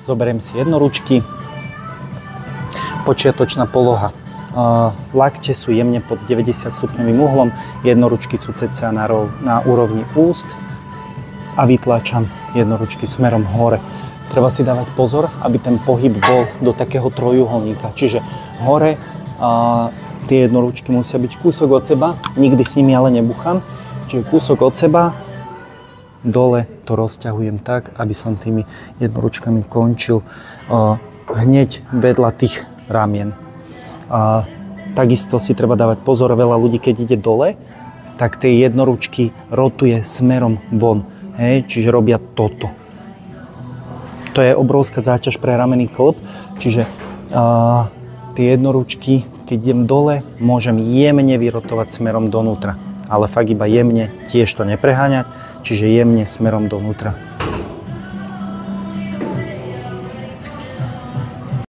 Zoberiem si jednoručky. Počiatočná poloha. Lakte sú jemne pod 90 stupňovým uhlom, jednoručky sú cca na úrovni úst a vytláčam jednoručky smerom hore. Treba si dávať pozor, aby ten pohyb bol do takého trojuholníka, čiže hore tie jednoručky musia byť kúsok od seba, nikdy s nimi ale nebuchám, čiže kúsok od seba, dole to rozťahujem tak, aby som tými jednoručkami končil hneď vedľa tých ramien. Takisto si treba dávať pozor, veľa ľudí, keď ide dole, tak tie jednoručky rotuje smerom von, hej? Čiže robia toto. To je obrovská záťaž pre ramenný kĺb, čiže tie jednoručky, keď idem dole, môžem jemne vyrotovať smerom donútra, ale fakt iba jemne, tiež to nepreháňať, čiže jemne smerom donútra.